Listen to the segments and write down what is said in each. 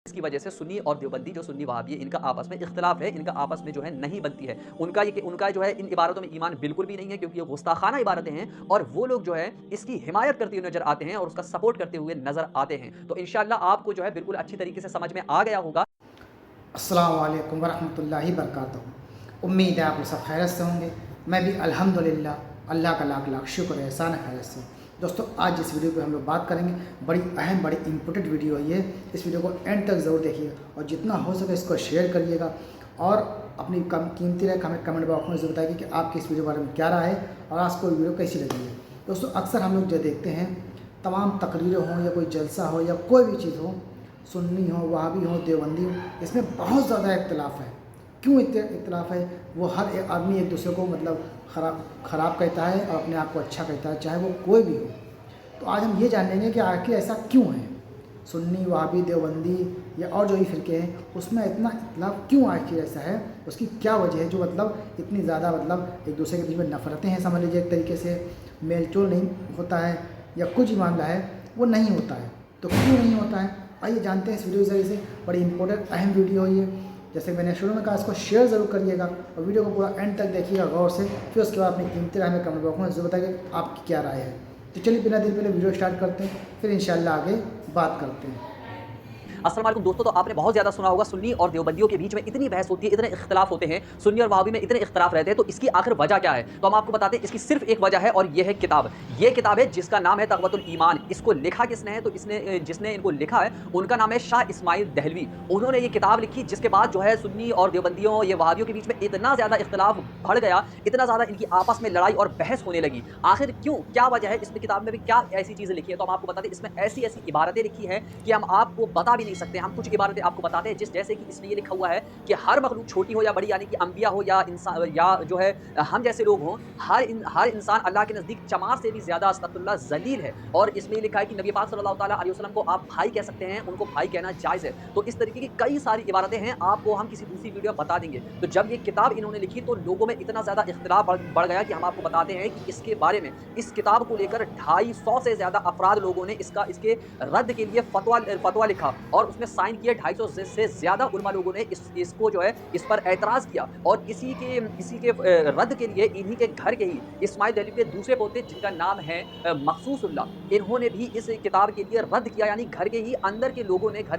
इसकी वजह से सुन्नी और देवबंदी जो सुन्नी वहाबी है इनका आपस में इख्तिलाफ है, इनका आपस में जो है नहीं बनती है। उनका जो है इन इबारतों में ईमान बिल्कुल भी नहीं है, क्योंकि ये गुस्ताखाना इबारतें हैं और वो लोग जो है इसकी हिमायत करते हुए नजर आते हैं और उसका सपोर्ट करते हुए नजर आते हैं। तो इंशाअल्लाह आपको जो है बिल्कुल अच्छी तरीके से समझ में आ गया होगा। अस्सलामु अलैकुम वरहमतुल्लाहि वबरकातुहू। उम्मीद है आप लोग सब खैरियत से होंगे। मैं भी अल्हम्दुलिल्लाह अल्लाह का लाख लाख शुक्र एहसान है खैरियत से। दोस्तों, आज जिस वीडियो पे हम लोग बात करेंगे, बड़ी अहम बड़ी इम्पोर्टेंट वीडियो है ये। इस वीडियो को एंड तक ज़रूर देखिए और जितना हो सके इसको शेयर करिएगा और अपनी कीमती राय हमें कमेंट बॉक्स में ज़रूर बताइए कि आपकी इस वीडियो के बारे में क्या राय है और आपको वीडियो कैसी लगी है। दोस्तों, अक्सर हम लोग जो देखते हैं, तमाम तकरीरें हों या कोई जलसा हो या कोई भी चीज़ हो, सुन्नी हो, वहाबी हो, देवबंदी हो, इसमें बहुत ज़्यादा इख्तिलाफ है। क्यों इख्तिलाफ है? वो हर एक आदमी एक दूसरे को मतलब ख़राब कहता है और अपने आप को अच्छा कहता है, चाहे वो कोई भी हो। तो आज हम ये जानेंगे कि आखिर ऐसा क्यों है। सुन्नी, वहाबी, देवबंदी या और जो भी फ़िरके हैं उसमें इतना इख्तिलाफ क्यों आखिर ऐसा है, उसकी क्या वजह है जो मतलब इतनी ज़्यादा मतलब एक दूसरे के बीच में नफ़रतें हैं, समझ लीजिए एक तरीके से मेल जोल नहीं होता है या कुछ ही मामला है वो नहीं होता है। तो क्यों नहीं होता है, आइए जानते हैं इस वीडियो के ज़रिए से। बड़ी इंपॉर्टेंट अहम वीडियो है ये। जैसे मैंने शुरू में कहा, इसको शेयर ज़रूर करिएगा और वीडियो को पूरा एंड तक देखिएगा गौर से। फिर उसके बाद अपनी कीमती राय में कमेंट बॉक्स में ज़रूर बताइए आपकी क्या राय है। तो चलिए बिना देर पहले वीडियो स्टार्ट करते हैं, फिर इंशाल्लाह आगे बात करते हैं। अस्सलाम वालेकुम दोस्तों, तो आपने बहुत ज़्यादा सुना होगा सुन्नी और देवबंदियों के बीच में इतनी बहस होती है, इतने इख्तिलाफ होते हैं, सुन्नी और वहाबी में इतने इख्तिलाफ रहते हैं। तो इसकी आखिर वजह क्या है? तो हम आपको बताते हैं, इसकी सिर्फ एक वजह है और ये है किताब। ये किताब है जिसका नाम है तक़वतुल ईमान। इसको लिखा किसने है? तो जिसने इनको लिखा है उनका नाम है शाह इस्माइल दहलवी। उन्होंने ये किताब लिखी जिसके बाद जो है सुन्नी और देवबंदियों, ये वहाबियों के बीच में इतना ज़्यादा इख्तिलाफ बढ़ गया, इतना ज़्यादा इनकी आपस में लड़ाई और बहस होने लगी। आखिर क्यों, क्या वजह है? इसमें किताब में भी क्या ऐसी चीज़ें लिखी है? तो हम आपको बताते हैं, इसमें ऐसी ऐसी इबारतें लिखी हैं कि हम आपको बता भी नहीं सकते। हम कुछ इबारतें आपको बताते हैं, जैसे कि इसमें ये लिखा हुआ है कि हर मखलूक, छोटी हो या बड़ी, यानी कि अंबिया हो या इंसान या जो है हम जैसे लोग हों, हर इंसान अल्लाह के नज़दीक चमार से भी ज़्यादा अस्तगफिरुल्लाह ज़लील है। और इसमें ये लिखा है कि नबी पाक सल्लल्लाहु ताला अलैहि वसल्लम को आप भाई कह सकते हैं, उनको भाई कहना जायज़ है। तो इस तरीके की कई सारी इबारतें हैं, आपको हम किसी दूसरी वीडियो में बता देंगे। तो जब ये किताब इन्होंने लिखी तो लोगों में इतना ज़्यादा इख्तिलाफ बढ़ गया कि हम आपको बताते हैं कि इसके बारे में, इस किताब को लेकर 250 से ज़्यादा अफराद लोगों ने इसके रद्द के लिए फतवा लिखा और उसमें साइन किए। 250 से ज़्यादा उलमा लोगों ने इसको जो है इस पर एतराज़ किया। और इसी के रद्द के लिए इन्हीं के घर के ही इस्माइल दहलवी के दूसरे पोते, जिनका नाम है मखसूसुल्लाह, इन्होंने भी इस किताब के लिए रद्द किया। यानी घर के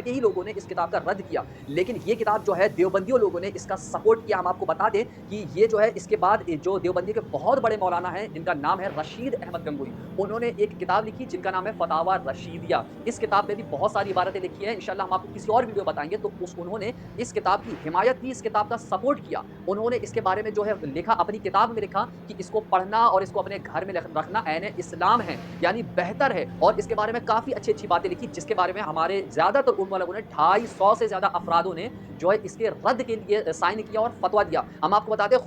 ही लोगों ने इस किताब का रद्द किया। लेकिन ये किताब जो है देवबंदियों लोगों ने इसका सपोर्ट किया। हम आपको बता दें कि ये जो है इसके बाद जो देवबंदी के बहुत बड़े मौलाना हैं, जिनका नाम है रशीद अहमद गंगोई, उन्होंने एक किताब लिखी जिनका नाम है फतावा रशीदिया। इस किताब में भी बहुत सारी इबारतें लिखी हैं, इंशाल्लाह हम आपको किसी और वीडियो बताएंगे। तो उन्होंने इस किताब की हिमायत की, इस किताब का सपोर्ट किया। उन्होंने इसके बारे में जो है लिखा, अपनी किताब में लिखा कि इसको पढ़ना और इसको अपने घर में रखना ऐन इस्लाम है, यानी बेहतर है। और इसके बारे में काफ़ी अच्छी अच्छी बातें लिखी, जिसके बारे में हमारे ज़्यादातर उलमा लोगों ने 250 से ज़्यादा अफरादों ने जो है इसके रद्द के लिए साइन किया और फतवा दिया। हम आपको बताते हैं,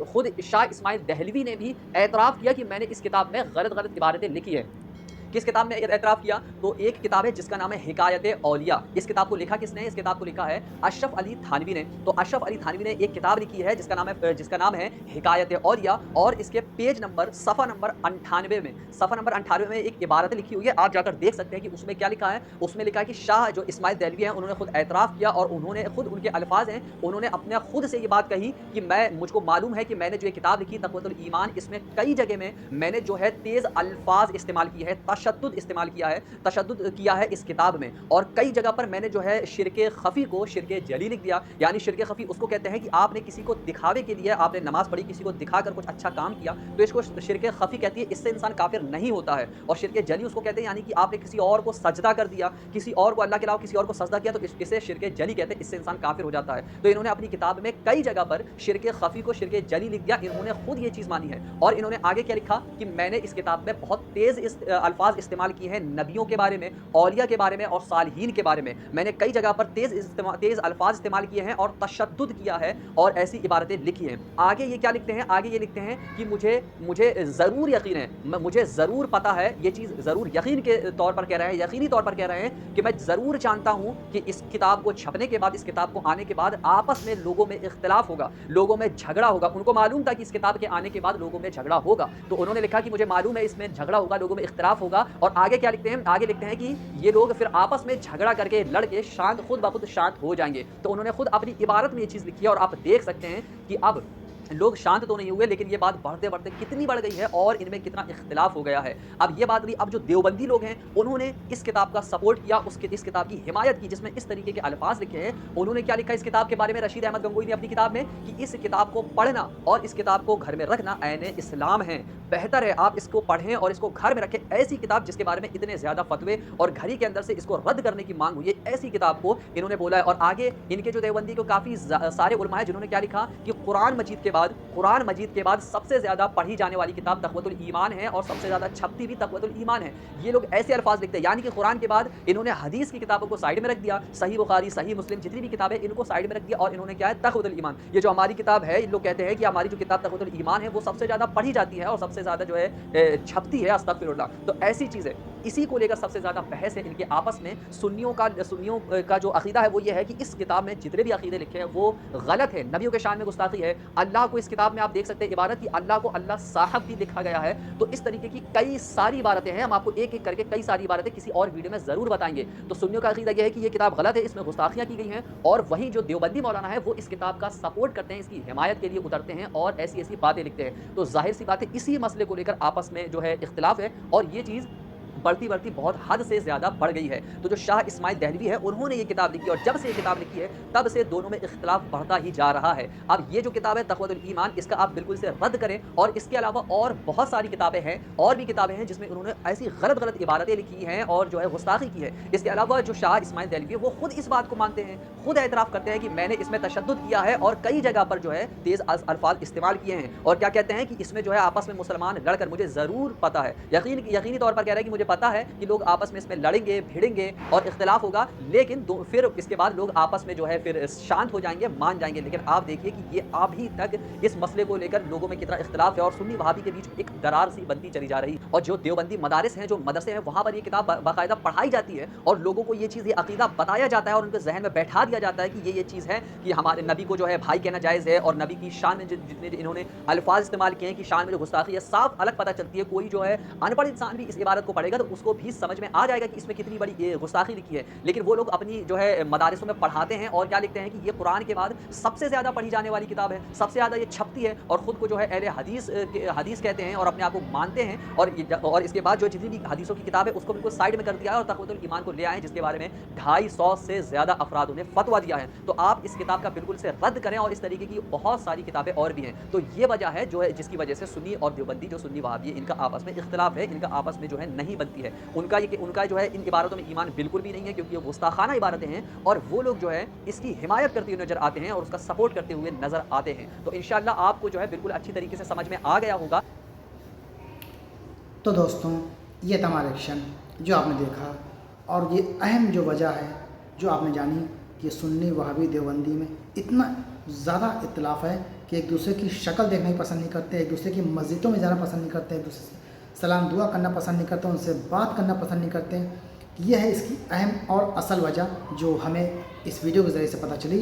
खुद शाह इस्माइल दहलवी ने भी एतराफ़ किया कि मैंने इस किताब में गलत इबारतें लिखी है। किस किताब में एतराफ़ किया? तो एक किताब है जिसका नाम है हिकायत-ए-औलिया। इस किताब को लिखा किसने है? इस किताब को लिखा है अशरफ अली थानवी ने। तो अशरफ अली थानवी ने एक किताब लिखी है जिसका नाम है हिकायत-ए-औलिया। और इसके सफ़ा नंबर 98 में एक इबारत लिखी हुई है, आप जाकर देख सकते हैं कि उसमें क्या लिखा है। उसमें लिखा है कि शाह जो इस्माइल दहलवी हैं, उन्होंने खुद एतराफ़ किया और उन्होंने खुद, उनके अल्फाज हैं, उन्होंने अपने खुद से ये बात कही कि मुझको मालूम है कि मैंने जो ये किताब लिखी तक़वतुल ईमान, इसमें कई जगह में मैंने जो है तेज़ अल्फाज इस्तेमाल किए हैं, तशद्दुद किया है इस किताब में। और कई जगह पर मैंने जो है शिरके ख़फ़ी को शिरके जली लिख दिया। यानी शिरके ख़फ़ी उसको कहते हैं कि आपने किसी को दिखावे के लिए आपने नमाज़ पढ़ी, किसी को दिखाकर कुछ अच्छा काम किया, तो इसको शिरके ख़फ़ी कहती है। इससे इंसान काफ़िर नहीं होता है। और शिरके जली उसको कहते हैं, यानी कि आपने किसी और को सजदा कर दिया, किसी और को, अल्लाह के अलावा किसी और को सजदा किया, तो इसे शिरके जली कहते हैं। इससे इंसान काफ़िर हो जाता है। तो इन्होंने अपनी किताब में कई जगह पर शिरके ख़फ़ी को शिरके जली लिख दिया। इन्होंने खुद ये चीज़ मानी है। और इन्होंने आगे क्या लिखा कि मैंने इस किताब में बहुत तेज़ अल्फाज इस्तेमाल किए हैं नबियों के बारे में, औलिया के बारे में और सालिहीन के बारे में। मैंने कई जगह पर तेज़ अल्फाज इस्तेमाल किए हैं और तशद्दुद किया है और ऐसी इबारतें लिखी हैं। आगे ये क्या लिखते हैं? आगे ये लिखते हैं कि मुझे ज़रूर यकीन है, मुझे ज़रूर पता है, ये चीज़ ज़रूर यकीन के तौर पर कह रहे हैं, यकीनी तौर पर कह रहे हैं कि मैं ज़रूर जानता हूँ कि इस किताब को छपने के बाद, इस किताब को आने के बाद आपस में लोगों में इख्तिलाफ होगा, लोगों में झगड़ा होगा। उनको मालूम था कि इस किताब के आने के बाद लोगों में झगड़ा होगा। तो उन्होंने लिखा कि मुझे मालूम है इसमें झगड़ा होगा, लोगों में इख्तिलाफ होगा, होगा। और आगे क्या लिखते हैं, आगे लिखते हैं कि ये लोग फिर आपस में झगड़ा करके लड़ के शांत खुद ब खुद शांत हो जाएंगे। तो उन्होंने खुद अपनी इबारत में ये चीज़ लिखी है और आप देख सकते हैं कि अब लोग शांत तो नहीं हुए, लेकिन ये बात बढ़ते बढ़ते कितनी बढ़ गई है और इनमें कितना इख्तिलाफ हो गया है। अब ये बात नहीं, अब जो देवबंदी लोग हैं उन्होंने इस किताब का सपोर्ट किया, इस किताब की हिमायत की जिसमें इस तरीके के अल्फाज लिखे हैं। उन्होंने क्या लिखा इस किताब के बारे में, रशीद अहमद गंगोई ने अपनी किताब में, कि इस किताब को पढ़ना और इस किताब को घर में रखना ऐन इस्लाम है। बेहतर है आप इसको पढ़ें और इसको घर में रखें। ऐसी किताब जिसके बारे में इतने ज़्यादा फतवे और घड़ी के अंदर से इसको रद्द करने की मांग हुई है, ऐसी किताब को इन्होंने बोला है। और आगे इनके जो देवबंदी को काफ़ी सारे उलमा है जिन्होंने क्या लिखा कि कुरान मजीद के बाद सबसे ज़्यादा पढ़ी जाने वाली किताब तक़वतुल ईमान है और सबसे ज़्यादा छपती भी तक़वतुल ईमान है। ये लोग ऐसे अल्फाज लिखते हैं, यानी कि कुरान के बाद इन्होंने हदीस की किताबों को साइड में रख दिया, सही बुखारी, सही मुस्लिम, जितनी भी किताबें इनको साइड में रख दिया, और इन्होंने क्या है, तक़वतुल ईमान, ये जो हमारी किताब है, लोग कहते हैं कि हमारी जो किताब तक़वतुल ईमान है वो सबसे ज़्यादा पढ़ी जाती है और सबसे ज़्यादा जो है छपती है, अस्तग़फिरुल्लाह। तो ऐसी चीज़ें, इसी को लेकर सबसे ज़्यादा बहस है इनके आपस में। सुन्नियों का जो अक़ीदा है वो ये है कि इस किताब में जितने भी अक़ीदे लिखे हैं वो गलत है, नबियों के शान में गुस्ताखी है। अल्लाह को इस किताब में आप देख सकते हैं इबारत की अल्लाह को अल्लाह साहब भी लिखा गया है। तो इस तरीके की कई सारी इबारतें हैं, हम आपको एक एक करके कई सारी इबारतें किसी और वीडियो में ज़रूर बताएंगे। तो सुन्नियों का अक़ीदा यह है कि ये किताब गलत है, इसमें गुस्ताखियाँ की गई हैं, और वहीं जो देवबंदी मौलाना है वो इस किताब का सपोर्ट करते हैं, इसकी हिमायत के लिए उतरते हैं और ऐसी ऐसी बातें लिखते हैं। तो ज़ाहिर सी बात है इसी मसले को लेकर आपस में जो है इख्तिलाफ है, और ये चीज़ बढ़ती बहुत हद से ज़्यादा बढ़ गई है। तो जो शाह इस्माइल दहलवी है उन्होंने ये किताब लिखी, और जब से ये किताब लिखी है तब से दोनों में इख्तिलाफ बढ़ता ही जा रहा है। अब ये जो किताब है तक़वतुल ईमान, इसका आप बिल्कुल से रद्द करें, और इसके अलावा और बहुत सारी किताबें हैं, और भी किताबें हैं जिसमें उन्होंने ऐसी गलत इबारतें लिखी हैं और जो है गुस्ताखी की है। इसके अलावा जो शाह इस्माइल दहलवी है वो खुद इस बात को मानते हैं, खुद एतराफ़ करते हैं कि मैंने इसमें तशद्दुद किया है और कई जगह पर जो है तेज़ अल्फाज इस्तेमाल किए हैं, और क्या कहते हैं कि इसमें जो है आपस में मुसलमान लड़कर, मुझे ज़रूर पता है, यकीनी तौर पर कह रहे हैं कि मुझे पता है कि लोग आपस में इसमें लड़ेंगे, भिड़ेंगे और इख्तिलाफ होगा, लेकिन फिर इसके बाद लोग आपस में जो है फिर शांत हो जाएंगे, मान जाएंगे। लेकिन आप देखिए कि ये अभी तक इस मसले को लेकर लोगों में कितना इख्तिलाफ है, और सुन्नी वहाबी के बीच एक दरार सी बनती चली जा रही। और जो देवबंदी मदारिस हैं, जो मदरसे हैं, वहाँ पर ये किताब बाकायदा पढ़ाई जाती है, और लोगों को ये चीज़, ये अक़ीदा बताया जाता है और उनके जहन में बैठा दिया जाता है कि ये चीज़ है कि हमारे नबी को जो है भाई कहना जायज़ है, और नबी की शान में जितने इन्होंने अल्फाज इस्तेमाल किए हैं कि शान में जो गुस्ताखी है, साफ अलग पता चलती है। कोई जो है अनपढ़ इंसान भी इस इबारत को पढ़ेगा तो उसको भी समझ में आ जाएगा कि इसमें कितनी बड़ी गुस्ताखी लिखी है। लेकिन वो लोग अपनी जो है मदारिसों में पढ़ाते हैं और क्या लिखते हैं कि ये कुरान के बाद सबसे ज़्यादा पढ़ी जाने वाली किताब है, सबसे ज़्यादा ये छपती है, और ख़ुद को जो है अहले हदीस कहते हैं और अपने आप को मानते हैं। और इसके बाद जो जितनी भी हदीसों की किताब है उसको बिल्कुल साइड में कर दिया है और तक़वतुल ईमान को ले आए, जिसके बारे में 250 से ज़्यादा अफराद ने फतवा दिया है। तो आप इस किताब का बिल्कुल से रद्द करें, और इस तरीके की बहुत सारी किताबें और भी हैं। तो ये वजह है जो है जिसकी वजह से सुन्नी और देवबंदी, जो सुन्नी वहाबी है, इनका आपस में इख्तिलाफ है, इनका आपस में जो है नहीं बनती है। उनका जो है इन इबारतों में ईमान बिल्कुल भी नहीं है, क्योंकि ये गुस्ताखाना इबारतें हैं, और वो लोग जो है इसकी हिमायत करते हुए नज़र आते हैं और उसका सपोर्ट करते हुए नज़र आते हैं। तो इंशाअल्लाह आपको जो है बिल्कुल अच्छी तरीके से समझ में आ गया होगा। तो दोस्तों, ये था हमारा एक्शन जो आपने देखा, और ये अहम जो वजह है जो आपने जानी कि सुन्नी वहाबी देवबंदी में इतना ज़्यादा इख्तिलाफ है कि एक दूसरे की शक्ल देखना ही पसंद नहीं करते, एक दूसरे की मस्जिदों में जाना पसंद नहीं करते, एक दूसरे से सलाम दुआ करना पसंद नहीं करते, उनसे बात करना पसंद नहीं करते। यह है इसकी अहम और असल वजह जो हमें इस वीडियो के ज़रिए से पता चली।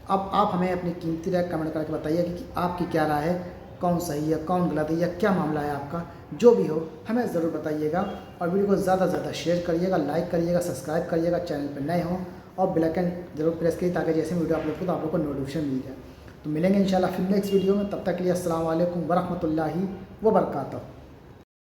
अब आप हमें अपनी कीमती राय कमेंट करके बताइए कि आपकी क्या राय है, कौन सही है, कौन गलत है, या क्या मामला है आपका। जो भी हो हमें ज़रूर बताइएगा, और वीडियो को ज़्यादा से ज़्यादा शेयर करिएगा, लाइक करिएगा, सब्सक्राइब करिएगा, चैनल पर नए हों और बेल आइकन जरूर प्रेस करिए ताकि जैसे वीडियो अपलोड हो तो आप लोग को नोटिफिकेशन मिल जाए। तो मिलेंगे इंशाल्लाह फिर नेक्स्ट वीडियो में, तब तक के लिए अस्सलाम वालेकुम वरहमतुल्लाहि वबरकातुहू।